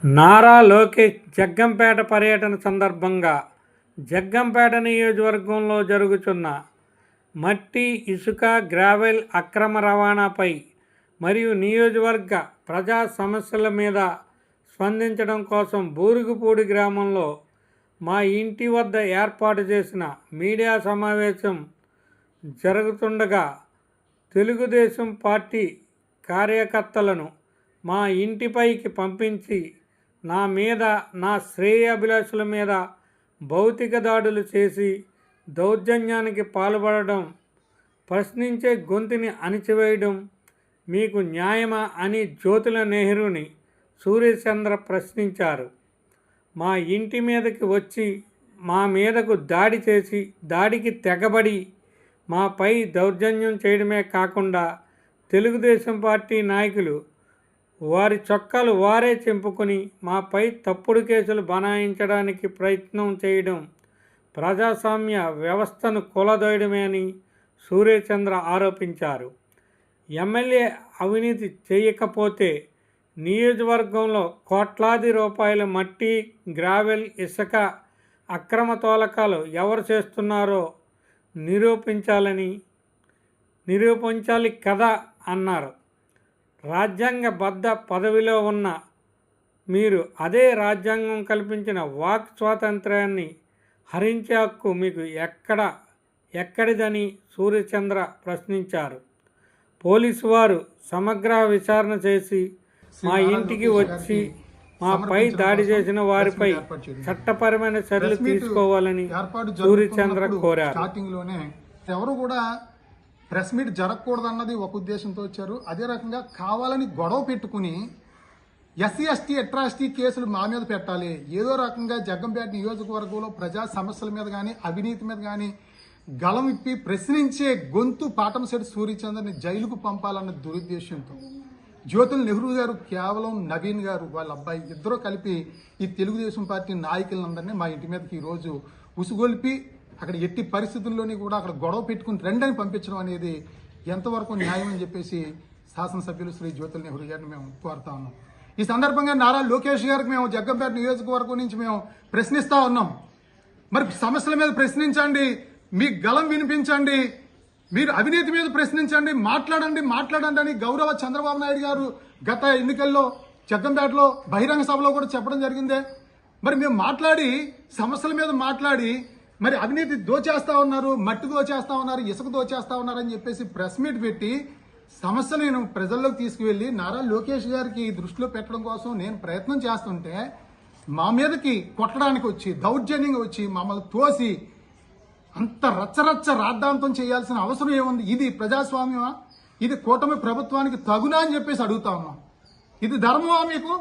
నారా లోకేష్ జగ్గంపేట పర్యటన సందర్భంగా జగ్గంపేట నియోజకవర్గంలో జరుగుతున్న మట్టి, ఇసుక, గ్రావెల్ అక్రమ రవాణాపై మరియు నియోజకవర్గ ప్రజా సమస్యల మీద స్పందించడం కోసం బూరుగుపూడి గ్రామంలో మా ఇంటి వద్ద ఏర్పాటు చేసిన మీడియా సమావేశం జరుగుతుండగా తెలుగుదేశం పార్టీ కార్యకర్తలను మా ఇంటిపైకి పంపించి నా మీద, నా శ్రేయాభిలాషుల మీద భౌతిక దాడులు చేసి దౌర్జన్యానికి పాల్పడడం, ప్రశ్నించే గొంతుని అణిచివేయడం మీకు న్యాయమా అని జ్యోతుల నెహ్రూని సూర్యచంద్ర ప్రశ్నించారు. మా ఇంటి మీదకి వచ్చి మా మీదకు దాడి చేసి, దాడికి తెగబడి మాపై దౌర్జన్యం చేయడమే కాకుండా తెలుగుదేశం పార్టీ నాయకులు వారి చొక్కాలు వారే చింపుకొని మాపై తప్పుడు కేసులు బనాయించడానికి ప్రయత్నం చేయడం ప్రజాస్వామ్య వ్యవస్థను కూలదోయడమే అని సూర్యచంద్ర ఆరోపించారు. ఎమ్మెల్యే అవినీతి చేయకపోతే నియోజకవర్గంలో కోట్లాది రూపాయల మట్టి, గ్రావెల్, ఇసుక అక్రమ తోలకాలు ఎవరు చేస్తున్నారో నిరూపించాలి కదా అన్నారు. రాజ్యాంగబద్ధ పదవిలో ఉన్న మీరు అదే రాజ్యాంగం కల్పించిన వాక్ స్వాతంత్ర్యాన్ని హరించే హక్కు మీకు ఎక్కడిదని సూర్యచంద్ర ప్రశ్నించారు. పోలీసు వారు సమగ్ర విచారణ చేసి మా ఇంటికి వచ్చి మాపై దాడి చేసిన వారిపై చట్టపరమైన చర్యలు తీసుకోవాలని సూర్యచంద్ర కోరారు. ఎవరు కూడా ప్రెస్ మీట్ జరగకూడదన్నది ఒక ఉద్దేశంతో వచ్చారు. అదే రకంగా కావాలని గొడవ పెట్టుకుని ఎస్సీ ఎస్టీ అట్రాసిటీ కేసులు మా మీద పెట్టాలి, ఏదో రకంగా జగ్గంపేట నియోజకవర్గంలో ప్రజా సమస్యల మీద కానీ అవినీతి మీద కానీ గలం ఇప్పి ప్రశ్నించే గొంతు పాటంశెట్టి సూర్యచంద్రని జైలుకు పంపాలన్న దురుద్దేశంతో జ్యోతుల నెహ్రూ గారు, కేవలం నవీన్ గారు వాళ్ళ అబ్బాయి ఇద్దరూ కలిపి ఈ తెలుగుదేశం పార్టీ నాయకులందరినీ మా ఇంటి మీదకి ఈరోజు ఉసుగొల్పి అక్కడ ఎట్టి పరిస్థితుల్లోని కూడా అక్కడ గొడవ పెట్టుకుని రెండని పంపించడం అనేది ఎంతవరకు న్యాయం అని చెప్పేసి శాసనసభ్యులు శ్రీ జ్యోతుల నెహ్రూ గారిని మేము కోరుతా ఉన్నాం. ఈ సందర్భంగా నారా లోకేష్ గారికి మేము జగ్గంపేట నియోజకవర్గం నుంచి మేము ప్రశ్నిస్తా ఉన్నాం. మరి సమస్యల మీద ప్రశ్నించండి, మీ గలం వినిపించండి, మీరు అవినీతి మీద ప్రశ్నించండి, మాట్లాడండి అని గౌరవ చంద్రబాబు నాయుడు గారు గత ఎన్నికల్లో జగ్గంపేటలో బహిరంగ సభలో కూడా చెప్పడం జరిగిందే. మరి మేము మాట్లాడి సమస్యల మీద మాట్లాడి మరి అవినీతి దోచేస్తా ఉన్నారు, మట్టి దోచేస్తా ఉన్నారు, ఇసుక దోచేస్తా ఉన్నారు అని చెప్పేసి ప్రెస్ మీట్ పెట్టి సమస్యలు నేను ప్రజల్లోకి తీసుకువెళ్లి నారా లోకేష్ గారికి దృష్టిలో పెట్టడం కోసం నేను ప్రయత్నం చేస్తుంటే మా మీదకి కొట్టడానికి వచ్చి దౌర్జన్యంగా వచ్చి మమ్మల్ని తోసి అంత రచ్చరచ్చ రాద్ధాంతం చేయాల్సిన అవసరం ఏముంది? ఇది ప్రజాస్వామ్యమా? ఇది కూటమి ప్రభుత్వానికి తగునా అని చెప్పేసి అడుగుతా ఉన్నాం. ఇది ధర్మమా మీకు?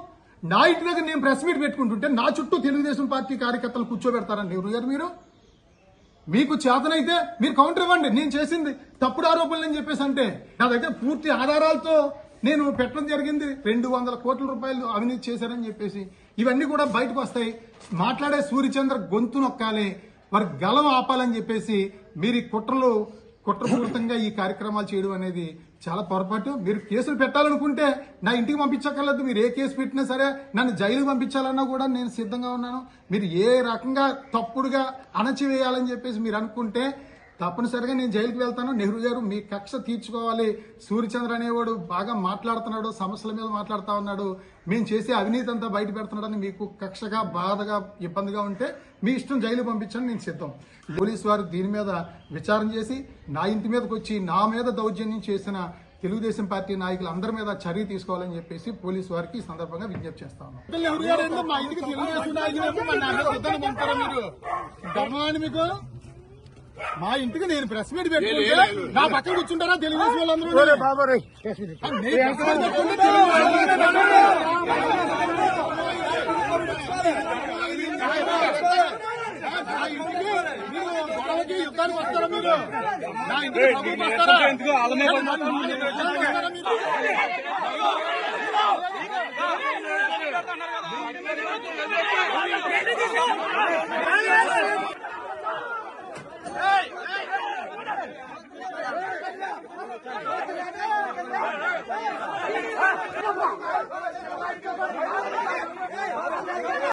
నా ఇంటి దగ్గర నేను ప్రెస్ మీట్ పెట్టుకుంటుంటే నా చుట్టూ తెలుగుదేశం పార్టీ కార్యకర్తలు కూర్చోబెడతారండి నెహ్రూ గారు. మీరు మీకు చేతనైతే మీరు కౌంటర్ ఇవ్వండి, నేను చేసింది తప్పుడు ఆరోపణలు అని చెప్పేసి అంటే నా దగ్గర పూర్తి ఆధారాలతో నేను పెట్టడం జరిగింది. 200 కోట్ల రూపాయలు అవినీతి చేశారని చెప్పేసి ఇవన్నీ కూడా బయటకు వస్తాయి. మాట్లాడే సూర్యచంద్ర గొంతు నొక్కాలి, వారి గలం ఆపాలని చెప్పేసి మీరు కుట్రపూరితంగా ఈ కార్యక్రమాలు చేయడం అనేది చాలా పొరపాటు. మీరు కేసులు పెట్టాలనుకుంటే నా ఇంటికి పంపించక్కర్లేదు. మీరు ఏ కేసు పెట్టినా సరే నన్ను జైలుకి పంపించాలన్నా కూడా నేను సిద్ధంగా ఉన్నాను. మీరు ఏ రకంగా తప్పుడుగా అణచివేయాలని చెప్పేసి మీరు అనుకుంటే తప్పనిసరిగా నేను జైలుకి వెళ్తాను. నెహ్రూ గారు మీ కక్ష తీర్చుకోవాలి. సూర్యచంద్ర అనేవాడు బాగా మాట్లాడుతున్నాడు, సమస్యల మీద మాట్లాడుతా ఉన్నాడు, మేము చేసే అవినీతి అంతా బయట పెడుతున్నాడని మీకు కక్షగా, బాధగా, ఇబ్బందిగా ఉంటే మీ ఇష్టం జైలు పంపించండి, నేను సిద్ధం. పోలీసు వారు దీని మీద విచారణ చేసి నా ఇంటి మీదకి వచ్చి నా మీద దౌర్జన్యం చేసిన తెలుగుదేశం పార్టీ నాయకులు అందరి మీద చర్య తీసుకోవాలని చెప్పేసి పోలీసు వారికి ఈ సందర్భంగా విజ్ఞప్తి చేస్తా ఉన్నాం. మా ఇంటికి నేను ప్రెస్ మీట్ పెట్టుకుంటే నా పక్కన కూర్చుంటారా తెలుగుదేశం వాళ్ళందరూ? గొడవకి యుద్ధానికి వస్తారా మీరు? నా ఇంటికి వస్తారా? Hey!